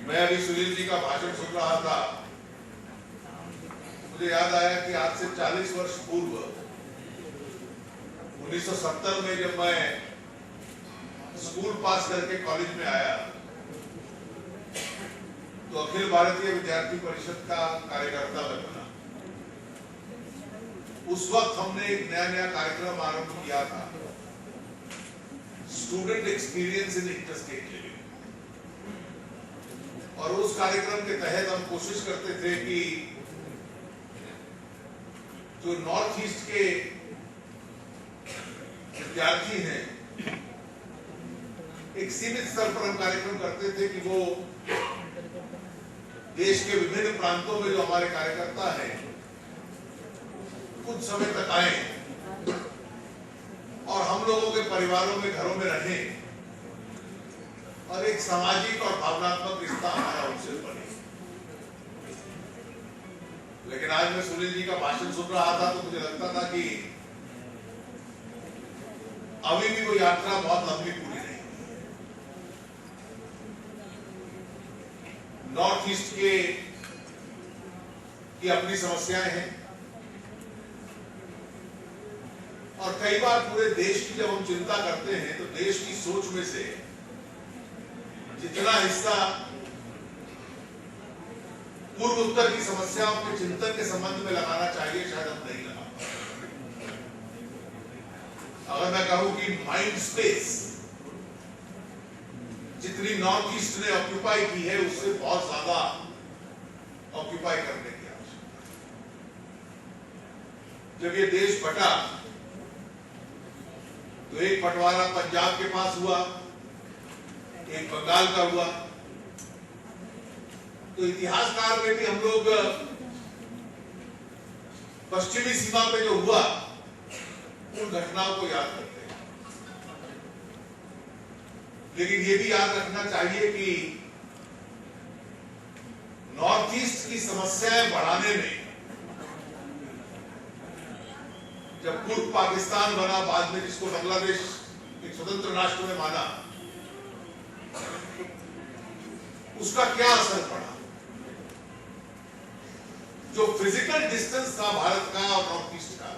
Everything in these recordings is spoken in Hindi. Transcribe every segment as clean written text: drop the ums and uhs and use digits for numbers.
मैं अभी सुनील जी का भाषण सुन रहा था, मुझे याद आया कि आज से 40 वर्ष पूर्व 1970 में जब मैं स्कूल पास करके कॉलेज में आया तो अखिल भारतीय विद्यार्थी परिषद का कार्यकर्ता मैं बना। उस वक्त हमने एक नया कार्यक्रम आरंभ किया था, student experience in interstate living, और उस कार्यक्रम के तहत हम कोशिश करते थे कि जो नॉर्थ ईस्ट के विद्यार्थी हैं, एक सीमित स्तर पर हम कार्यक्रम करते थे कि वो देश के विभिन्न प्रांतों में जो हमारे कार्यकर्ता हैं कुछ समय तक आए और हम लोगों के परिवारों में, घरों में रहें और एक सामाजिक और भावनात्मक रिश्ता हमारा उनसे बने। लेकिन आज मैं सुनील जी का भाषण सुन रहा था तो मुझे लगता था कि अभी भी वो यात्रा बहुत लंबी पूरी नहीं। नॉर्थ ईस्ट की अपनी समस्याएं हैं और कई बार पूरे देश की जब हम चिंता करते हैं तो देश की सोच में से जितना हिस्सा पूर्व उत्तर की समस्याओं के चिंतन के संबंध में लगाना चाहिए शायद हम नहीं लगा। अगर मैं कहूं कि माइंड स्पेस जितनी नॉर्थ ईस्ट ने ऑक्यूपाई की है उससे बहुत ज्यादा ऑक्यूपाई करने की आवश्यकता। जब ये देश बटा तो एक बंटवारा पंजाब के पास हुआ, एक बंगाल का हुआ। तो इतिहासकार में भी हम लोग पश्चिमी सीमा पे जो हुआ उन घटनाओं को याद करते हैं, लेकिन ये भी याद रखना चाहिए कि नॉर्थ ईस्ट की समस्याएं बढ़ाने में जब पूर्व पाकिस्तान बना, बाद में जिसको बांग्लादेश एक स्वतंत्र राष्ट्र में माना, उसका क्या असर पड़ा? जो फिजिकल डिस्टेंस था भारत का और नॉर्थ ईस्ट का,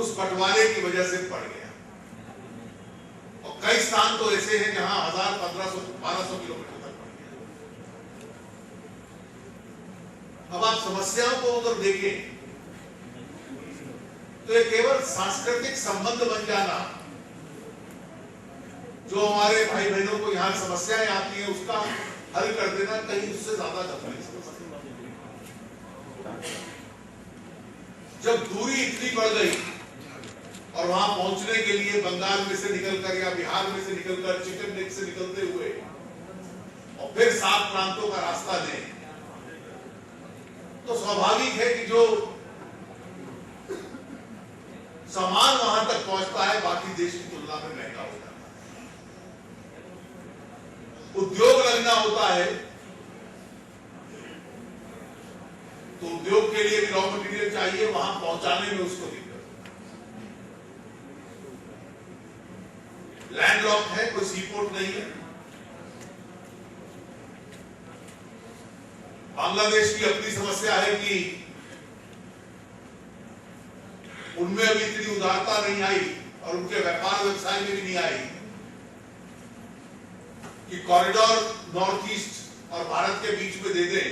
उस बंटवारे की वजह से पड़ गया। और कई स्थान तो ऐसे हैं जहां 1000, 1500, 1200 किलोमीटर तक पड़ गया। अब आप समस्याओं को अगर देखें तो ये केवल सांस्कृतिक संबंध बन जाना, जो हमारे भाई बहनों को यहाँ समस्याएं आती हैं उसका हल कर देना, कहीं उससे ज्यादा गंभीर समस्या। जब दूरी इतनी बढ़ गई और वहां पहुंचने के लिए बंगाल में से निकलकर या बिहार में से निकलकर, चिकन नेक से निकलते हुए और फिर 7 प्रांतों का रास्ता लें, तो स्वाभाविक है कि जो सामान वहां तक पहुंचता है बाकी देश की तुलना में महंगा हो जाता है। उद्योग लगना होता है तो उद्योग के लिए भी रॉ मटेरियल चाहिए, वहां पहुंचाने में उसको दिक्कत। लैंडलॉक है, कोई सीपोर्ट नहीं है। बांग्लादेश की अपनी समस्या है कि उनमें अभी इतनी उदारता नहीं आई और उनके व्यापार व्यवसाय में भी नहीं आई कि कॉरिडोर नॉर्थ ईस्ट और भारत के बीच में दे दें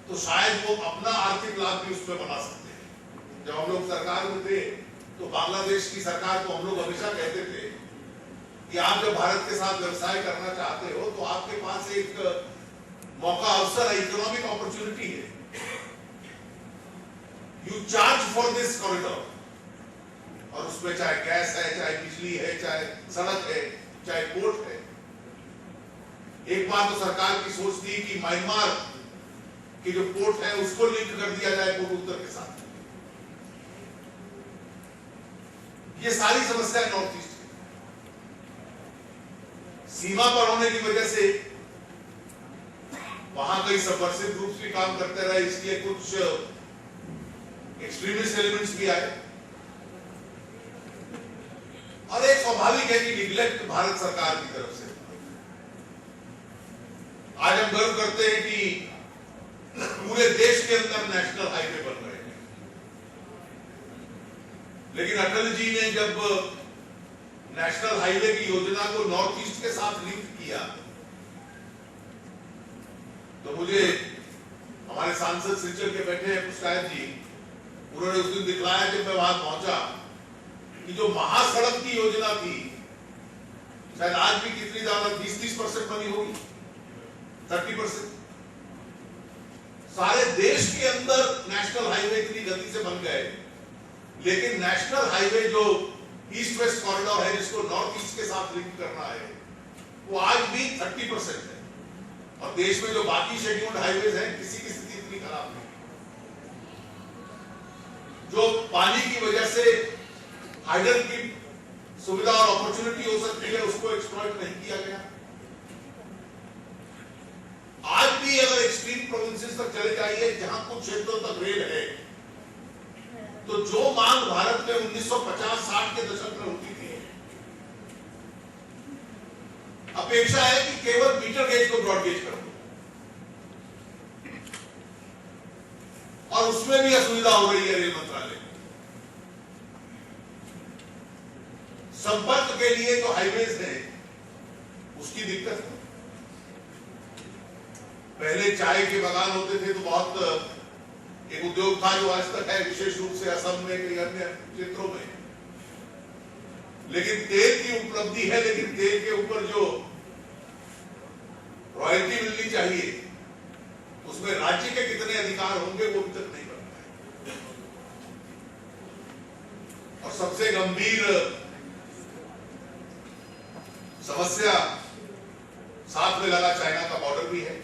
तो शायद वो अपना आर्थिक लाभ भी उसमें बना सकते हैं। जब हम लोग सरकार में थे तो बांग्लादेश की सरकार को हम लोग हमेशा कहते थे कि आप जब भारत के साथ व्यवसाय करना चाहते हो तो आपके पास एक मौका, अवसर है, इकोनॉमिक अपॉर्चुनिटी है। You charge for this corridor, और उसमें चाहे गैस है, चाहे बिजली है, चाहे सड़क है, चाहे पोर्ट है। एक बार तो सरकार की सोच थी कि म्यांमार की जो पोर्ट है उसको लिंक कर दिया जाए पूर्व उत्तर के साथ। ये सारी समस्या नॉर्थ ईस्ट की सीमा पर होने की वजह से वहां कई सबवर्सिव ग्रुप्स भी काम करते रहे, इसलिए कुछ एक्सट्रीमिस्ट एलिमेंट्स भी आए। और एक स्वाभाविक है कि निग्लेक्ट भारत सरकार की तरफ से हम गर्व करते हैं कि पूरे देश के अंदर नेशनल हाईवे बन रहे हैं, लेकिन अटल जी ने जब नेशनल हाईवे की योजना को नॉर्थ ईस्ट के साथ लिंक किया तो मुझे हमारे सांसद सिलचर के बैठे हैं पुष्टायत जी, उन्होंने उस दिन दिखलाया जब मैं वहां पहुंचा कि जो महासड़क की योजना थी शायद आज भी कितनी ज्यादा 20-30% बनी होगी, 30%। सारे देश के अंदर नेशनल हाईवे इतनी गति से बन गए, लेकिन नेशनल हाईवे जो ईस्ट वेस्ट कॉरिडोर है जिसको नॉर्थ ईस्ट के साथ लिंक करना है वो आज भी 30% है। और देश में जो बाकी शेड्यूल्ड हाईवेज हैं किसी की स्थिति इतनी खराब नहीं। जो पानी की वजह से हाइडल की सुविधा और अपॉर्चुनिटी हो सकती है उसको एक्सप्लॉइट नहीं किया गया। आज भी अगर एक्सट्रीम प्रोविंसेस तक चले जाइए जहां कुछ क्षेत्रों तक रेल है तो जो मांग भारत में 1950-60 के दशक में होती थी, अपेक्षा है कि केवल मीटर गेज को ब्रॉड गेज कर दो, और उसमें भी असुविधा हो रही है रेल मंत्रालय। संपर्क के लिए जो हाईवेज है उसकी दिक्कत है। पहले चाय के बागान होते थे तो बहुत एक उद्योग था जो आज तक है, विशेष रूप से असम में कई अन्य क्षेत्रों में, लेकिन तेल की उपलब्धि है, लेकिन तेल के ऊपर जो रॉयल्टी मिलनी चाहिए उसमें राज्य के कितने अधिकार होंगे वो अभी तक नहीं बनता है। और सबसे गंभीर समस्या साथ में लगा चाइना का बॉर्डर भी है।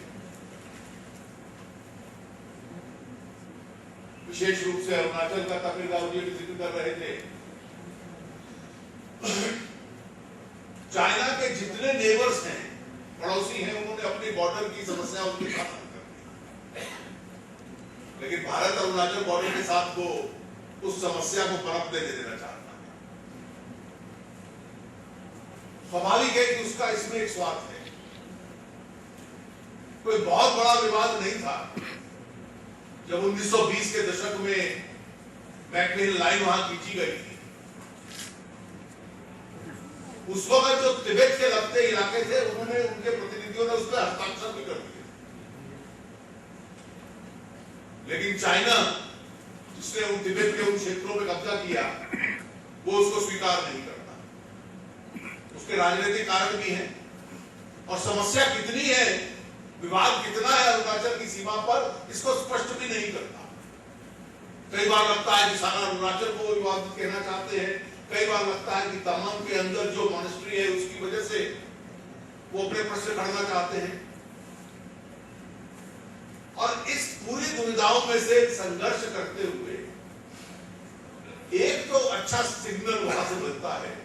विशेष रूप से अरुणाचल का तमिल राव जी जिक्र कर रहे थे। चाइना के जितने नेबर्स हैं, पड़ोसी हैं, उन्होंने अपनी बॉर्डर की समस्या उनके साथ हल कर दी, लेकिन भारत अरुणाचल बॉर्डर के साथ वो उस समस्या को पनपने दे देना चाहता है। स्वाभाविक है कि उसका इसमें एक स्वार्थ है। कोई बहुत बड़ा विवाद नहीं था जब 1920 के दशक में मैकक्लेन लाइन वहां खींची गई थी। उस वक्त जो तिब्बत के लगते इलाके थे उन्होंने, उनके प्रतिनिधियों ने उस पर हस्ताक्षर भी कर दिए, लेकिन चाइना जिसने उन तिब्बत के उन क्षेत्रों में कब्जा किया वो उसको स्वीकार नहीं करता। उसके राजनीतिक कारण भी हैं, और समस्या कितनी है, विवाद कितना है अरुणाचल की सीमा पर, इसको स्पष्ट भी नहीं करता। कई बार लगता है कि सारा अरुणाचल को विवादित कहना चाहते हैं, कई बार लगता है कि तमाम के अंदर जो मॉनेस्ट्री है उसकी वजह से वो अपने प्रश्न खड़ना चाहते हैं। और इस पूरी दुविधाओं में से संघर्ष करते हुए एक तो अच्छा सिग्नल वहां से मिलता है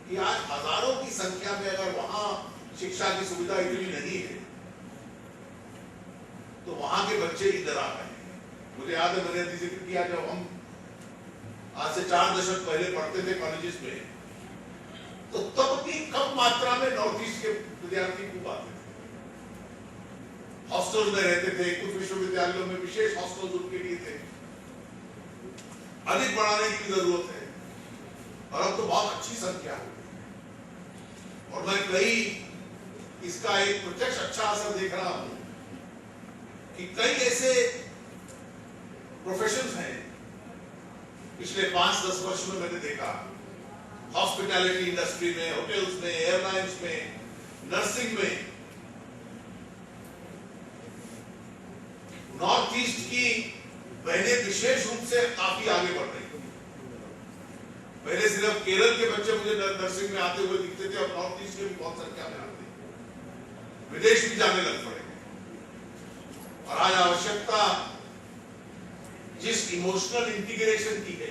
कि आज हजारों की संख्या में अगर वहां शिक्षा की सुविधा इतनी नहीं है तो वहां के बच्चे इधर आ गए हैं। मुझे याद है, मैंने जिक्र किया जब हम आज से 4 दशक पहले पढ़ते थे कॉलेजेस में, तो तब भी कम मात्रा में नॉर्थ ईस्ट के विद्यार्थी खूब आते थे, हॉस्टल में रहते थे। कुछ विश्वविद्यालयों में विशेष हॉस्टल उनके लिए थे। अधिक बढ़ाने की जरूरत है, और अब तो बहुत अच्छी संख्या हो गई। और मैं कई इसका एक प्रत्यक्ष अच्छा असर देख रहा हूं कि कई ऐसे प्रोफेशंस हैं पिछले 5-10 वर्ष में मैंने देखा, हॉस्पिटैलिटी इंडस्ट्री में, होटल्स में, एयरलाइंस में, नर्सिंग में, नॉर्थ ईस्ट की बहनें विशेष रूप से काफी आगे बढ़ रही। पहले सिर्फ केरल के बच्चे मुझे नर्सिंग में आते हुए दिखते थे, अब नॉर्थ ईस्ट के भी बहुत संख्या में आते हैं, विदेश भी जाने लग पड़े। और आज आवश्यकता जिस इमोशनल इंटीग्रेशन की है